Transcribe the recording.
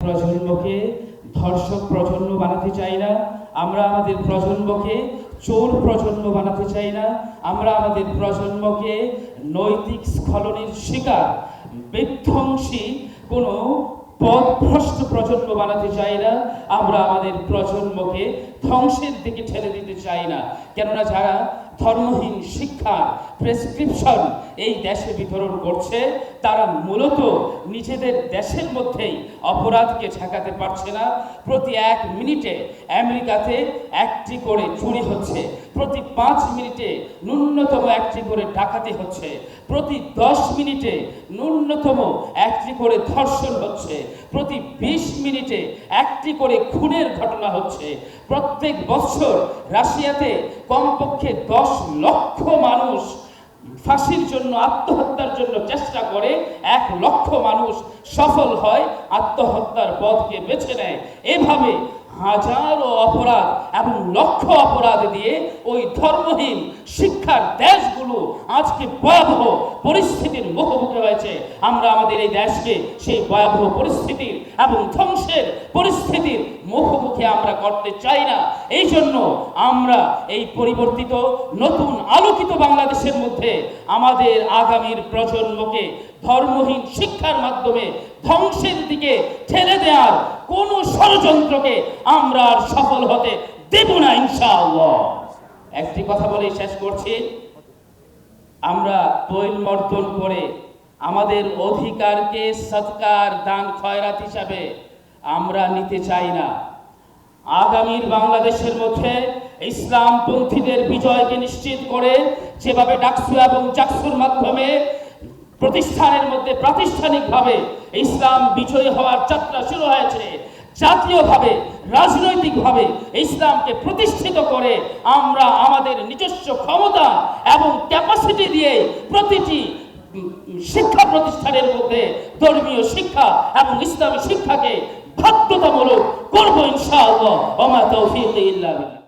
প্রজন্মকে ধর্ষক প্রজন্ম বানাতে চাই না, আমরা আমাদের প্রজন্মকে চোর প্রজন্ম বানাতে চাই না, আমরা আমাদের প্রজন্মকে নৈতিক স্খলনের শিকার বিধ্বংসী কোনো পথভ্রষ্ট প্রজন্ম বানাতে চাই না, আমরা আমাদের প্রজন্মকে ধ্বংসের দিকে ঠেলে দিতে চাই না। কেননা যারা ধর্মহীন শিক্ষার প্রেসক্রিপশন এই দেশে বিতরণ করছে, তারা মূলত নিজেদের দেশের মধ্যেই অপরাধকে ঠেকাতে পারছে না। প্রতি 1 মিনিটে আমেরিকাতে 1টি করে চুরি হচ্ছে, প্রতি 5 মিনিটে ন্যূনতম 1টি করে ডাকাতি হচ্ছে, প্রতি 10 মিনিটে ন্যূনতম 1টি করে ধর্ষণ হচ্ছে, প্রতি 20 মিনিটে 1টি করে খুনের ঘটনা হচ্ছে। প্রত্যেক বছর রাশিয়াতে কমপক্ষে 10 লক্ষ মানুষ ফাঁসির জন্য, আত্মহত্যার জন্য চেষ্টা করে, 1 লক্ষ মানুষ সফল হয়, আত্মহত্যার পথকে বেছে নেয়। এভাবে হাজারো অপরাধ এবং লক্ষ অপরাধ দিয়ে ওই ধর্মহীন শিক্ষার দেশগুলো আজকে ভয়াবহ পরিস্থিতির মুখোমুখি হয়েছে। আমরা আমাদের এই দেশকে সেই ভয়াবহ পরিস্থিতির এবং ধ্বংসের পরিস্থিতির মুখোমুখি আমরা করতে চাই না। এই জন্য আমরা এই পরিবর্তিত নতুন আলোকিত বাংলাদেশের মধ্যে আমাদের আগামীর প্রজন্মকে ধর্মহীন শিক্ষার মাধ্যমে ধ্বংসের দিকে ঠেলে দেওয়ার কোন ষড়যন্ত্রকে আমরা আর সফল হতে দেব না ইনশাআল্লাহ। একটি কথা বলে শেষ করছি, আমরা তৈল মর্দন করে আমাদের অধিকারকে সৎকার দান খয়রাত হিসাবে আমরা নিতে চাই না। আগামীর বাংলাদেশের মধ্যে ইসলামপন্থীদের বিজয়কে নিশ্চিত করে যেভাবে ডাকসু এবং জাকসুর মাধ্যমে প্রতিষ্ঠানের মধ্যে প্রাতিষ্ঠানিকভাবে ইসলাম বিজয়ী হওয়ার যাত্রা শুরু হয়েছে, জাতীয়ভাবে রাজনৈতিকভাবে ইসলামকে প্রতিষ্ঠিত করে আমরা আমাদের নিজস্ব ক্ষমতা এবং ক্যাপাসিটি দিয়ে প্রতিটি শিক্ষা প্রতিষ্ঠানের মধ্যে ধর্মীয় শিক্ষা এবং ইসলামী শিক্ষাকে বাধ্যতামূলক করব ইনশাআল্লাহ। ওয়া মা তাওফীকি ইল্লা বিল্লাহ।